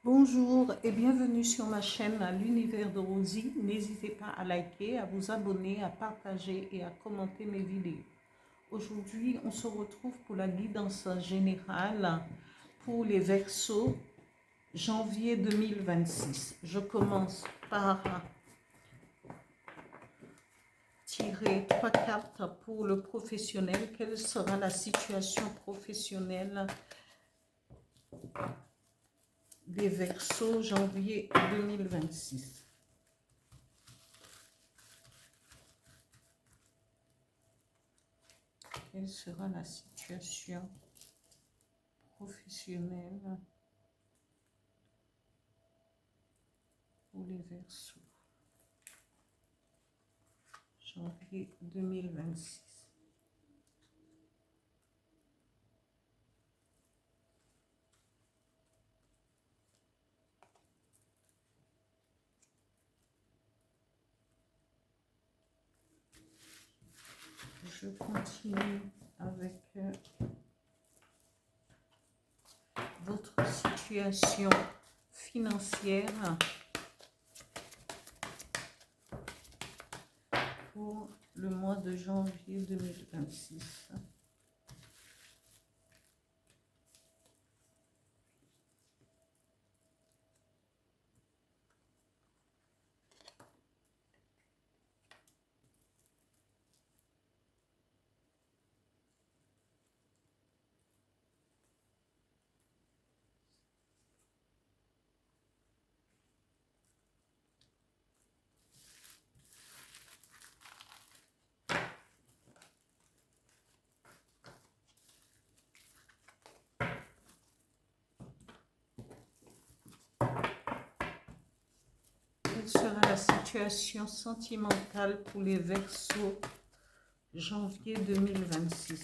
Bonjour et bienvenue sur ma chaîne L'Univers de Rosie. N'hésitez pas à liker, à vous abonner, à partager et à commenter mes vidéos. Aujourd'hui, on se retrouve pour la guidance générale pour les Verseaux janvier 2026. Je commence par tirer 3 cartes pour le professionnel. Quelle sera la situation professionnelle des Verseaux janvier 2026? Quelle sera la situation professionnelle pour les Verseaux janvier 2026? Je continue avec votre situation financière pour le mois de janvier 2026. Quelle sera la situation sentimentale pour les Verseaux janvier 2026?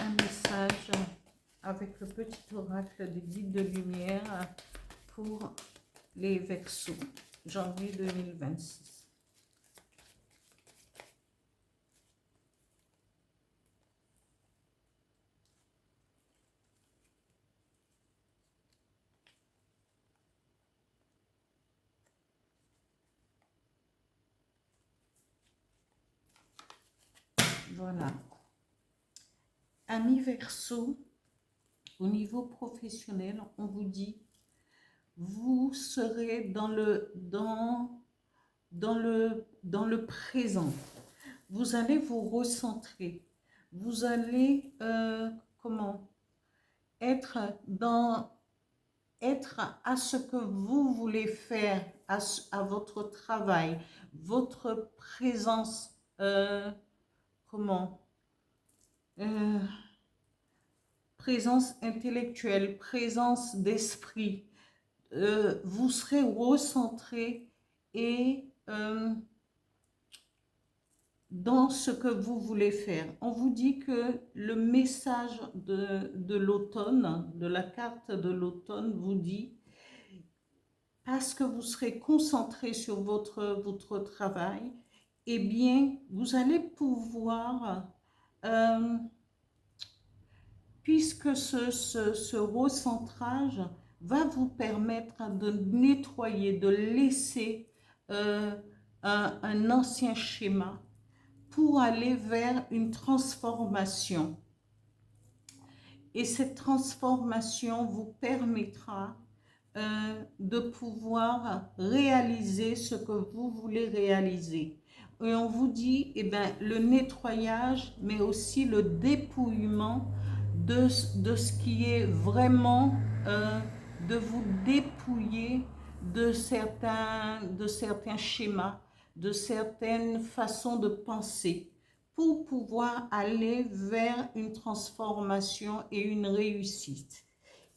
Un message avec le petit oracle des guides de lumière pour les Verseaux janvier 2026. Voilà. Amis Verseaux, au niveau professionnel, on vous dit, vous serez dans le présent. Vous allez vous recentrer. Vous allez, être à ce que vous voulez faire, à votre travail, votre présence, présence intellectuelle, présence d'esprit. Vous serez recentré et dans ce que vous voulez faire. On vous dit que le message de l'automne, de la carte de l'automne vous dit, parce que vous serez concentré sur votre travail, eh bien, vous allez pouvoir, puisque ce recentrage va vous permettre de nettoyer, de laisser un ancien schéma pour aller vers une transformation. Et cette transformation vous permettra de pouvoir réaliser ce que vous voulez réaliser. Et on vous dit, eh bien, le nettoyage, mais aussi le dépouillement de ce qui est vraiment, de vous dépouiller de certains schémas, de certaines façons de penser pour pouvoir aller vers une transformation et une réussite.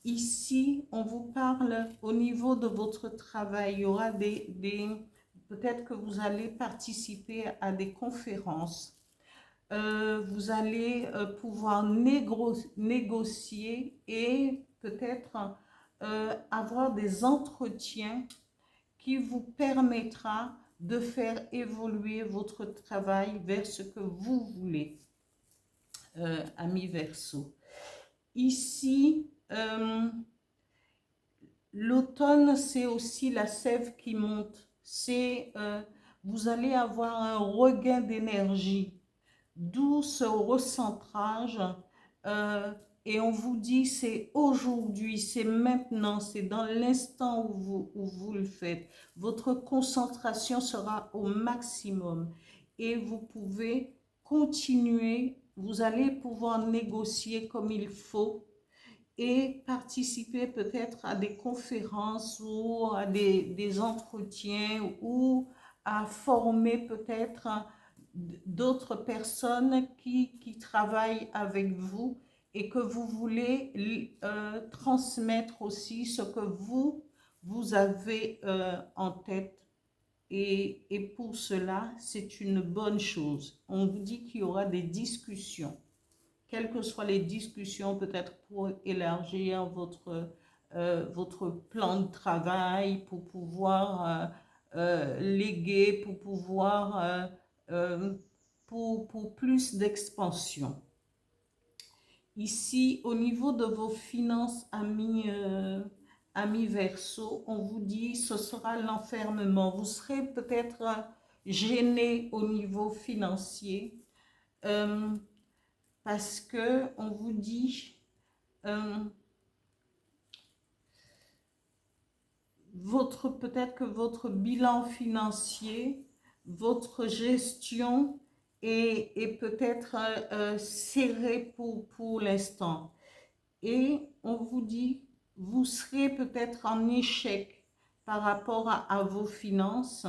Ici, on vous parle au niveau de votre travail. Il y aura peut-être que vous allez participer à des conférences. Vous allez pouvoir négocier et peut-être avoir des entretiens qui vous permettra de faire évoluer votre travail vers ce que vous voulez, amis Verseau. Ici, l'automne, c'est aussi la sève qui monte. Vous allez avoir un regain d'énergie, d'où ce recentrage. Et on vous dit, c'est aujourd'hui, c'est maintenant, c'est dans l'instant où vous le faites. Votre concentration sera au maximum et vous pouvez continuer. Vous allez pouvoir négocier comme il faut et participer peut-être à des conférences ou à des entretiens ou à former peut-être d'autres personnes qui travaillent avec vous et que vous voulez transmettre aussi ce que vous avez en tête. Et pour cela, c'est une bonne chose. On vous dit qu'il y aura des discussions, quelles que soient les discussions, peut-être pour élargir votre plan de travail, pour pouvoir léguer, pour pouvoir, pour plus d'expansion. Ici, au niveau de vos finances, amis Verseau, on vous dit ce sera l'enfermement. Vous serez peut-être gêné au niveau financier. Parce que on vous dit peut-être que votre bilan financier, votre gestion est peut-être serré pour l'instant. Et on vous dit, vous serez peut-être en échec par rapport à vos finances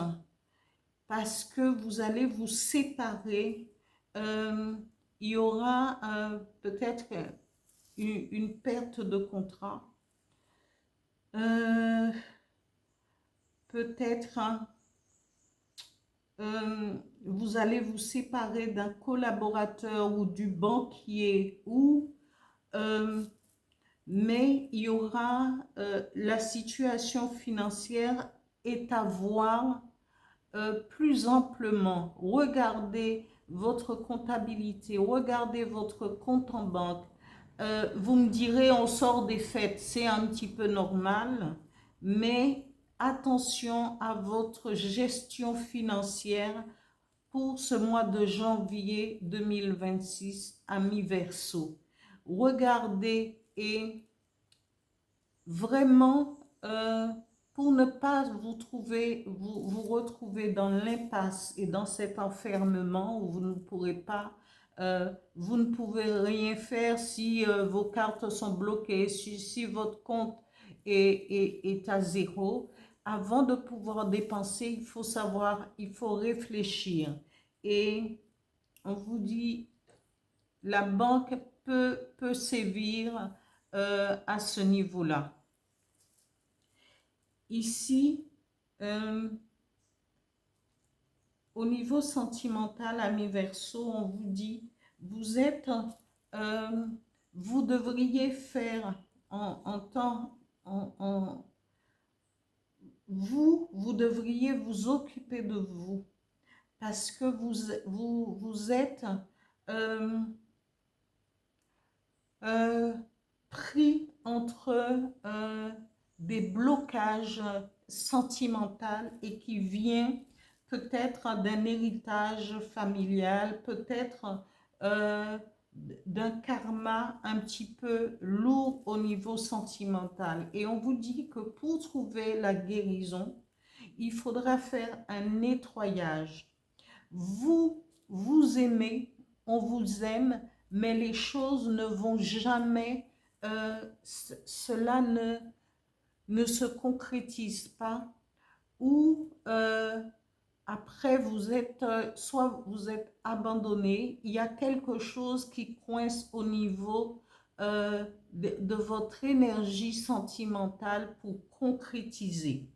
parce que vous allez vous séparer. Il y aura peut-être une perte de contrat. Peut-être vous allez vous séparer d'un collaborateur ou du banquier mais il y aura la situation financière est à voir plus amplement. Regardez votre comptabilité, regardez votre compte en banque. Vous me direz, on sort des fêtes, c'est un petit peu normal, mais attention à votre gestion financière pour ce mois de janvier 2026, amis Verseau. Regardez et vraiment, pour ne pas vous retrouver dans l'impasse et dans cet enfermement où vous ne pourrez pas, vous ne pouvez rien faire si vos cartes sont bloquées, si votre compte est à zéro. Avant de pouvoir dépenser, il faut savoir, il faut réfléchir. Et on vous dit, la banque peut sévir à ce niveau-là. Ici, au niveau sentimental, amis Verseau, on vous dit, vous devriez faire vous devriez vous occuper de vous parce que vous êtes pris entre des blocages sentimentaux et qui vient peut-être d'un héritage familial, peut-être d'un karma un petit peu lourd au niveau sentimental. Et on vous dit que pour trouver la guérison, il faudra faire un nettoyage. Vous aimez, on vous aime, mais les choses ne vont jamais, cela ne se concrétise pas, ou après vous êtes, soit vous êtes abandonné, il y a quelque chose qui coince au niveau de votre énergie sentimentale pour concrétiser.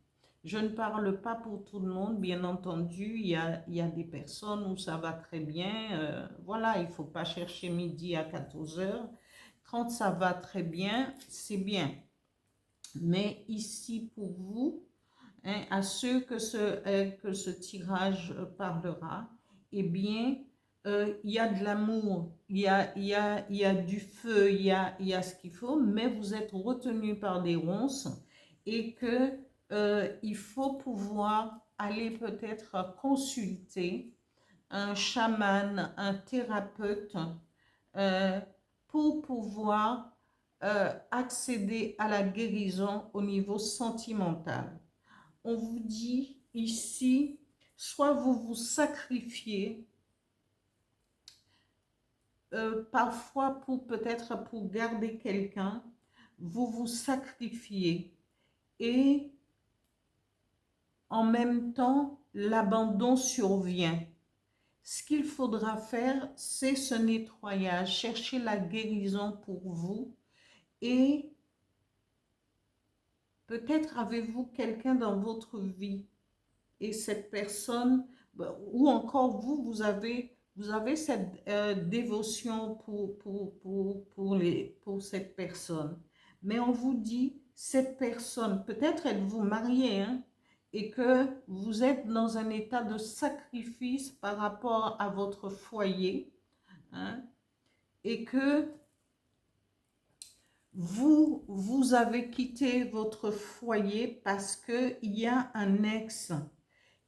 Je ne parle pas pour tout le monde, bien entendu, il y a des personnes où ça va très bien, voilà, il ne faut pas chercher midi à 14 heures. Quand ça va très bien, c'est bien. Mais ici, pour vous, hein, à ceux que ce tirage parlera, eh bien, il y a de l'amour, il y a du feu, il y a ce qu'il faut, mais vous êtes retenu par des ronces et que il faut pouvoir aller peut-être consulter un chaman, un thérapeute, euh, pour pouvoir accéder à la guérison au niveau sentimental. On vous dit ici, soit vous vous sacrifiez, parfois pour peut-être pour garder quelqu'un, vous vous sacrifiez et en même temps, l'abandon survient. Ce qu'il faudra faire, c'est ce nettoyage, chercher la guérison pour vous et peut-être avez-vous quelqu'un dans votre vie et cette personne, ou encore vous, vous avez cette dévotion pour cette personne. Mais on vous dit, cette personne, peut-être êtes-vous marié, hein, et que vous êtes dans un état de sacrifice par rapport à votre foyer, hein, et que vous avez quitté votre foyer parce qu'il y a un ex,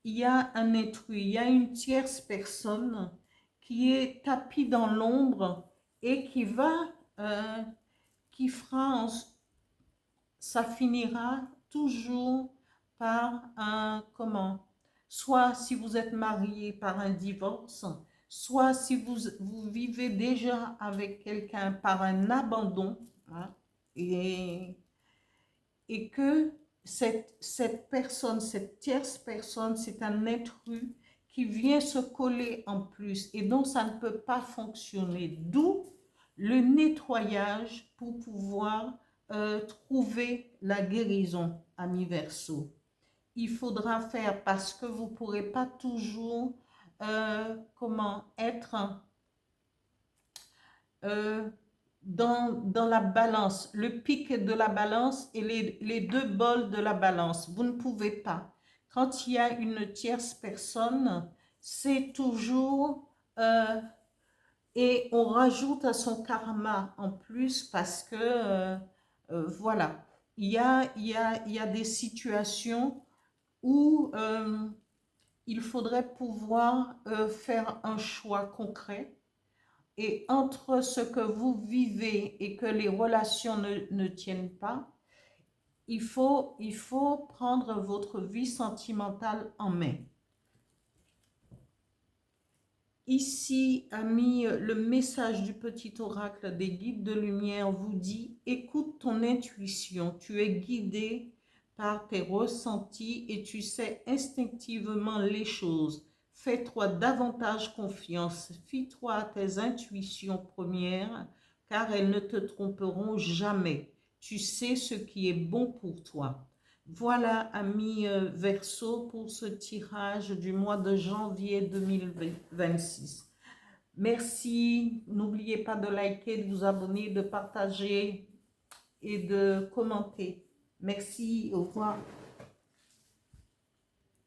il y a un intrus, il y a une tierce personne qui est tapie dans l'ombre et qui va, qui fera, ça finira toujours par un, comment, soit si vous êtes marié par un divorce, soit si vous vivez déjà avec quelqu'un par un abandon, hein, et que cette personne, cette tierce personne, c'est un intrus qui vient se coller en plus et donc ça ne peut pas fonctionner. D'où le nettoyage pour pouvoir trouver la guérison, ami Verseau. Il faudra faire parce que vous ne pourrez pas toujours comment être dans la balance, le pic de la balance et les deux bols de la balance. Vous ne pouvez pas. Quand il y a une tierce personne, c'est toujours... et on rajoute à son karma en plus parce que, voilà, il y a des situations où il faudrait pouvoir faire un choix concret. Et entre ce que vous vivez et que les relations ne tiennent pas, il faut prendre votre vie sentimentale en main. Ici, amis, le message du petit oracle des guides de lumière vous dit « Écoute ton intuition, tu es guidé par tes ressentis et tu sais instinctivement les choses. Fais-toi davantage confiance, fie-toi à tes intuitions premières, car elles ne te tromperont jamais. Tu sais ce qui est bon pour toi. » Voilà, amis Verseau, pour ce tirage du mois de janvier 2026. Merci. N'oubliez pas de liker, de vous abonner, de partager et de commenter. Merci. Au revoir.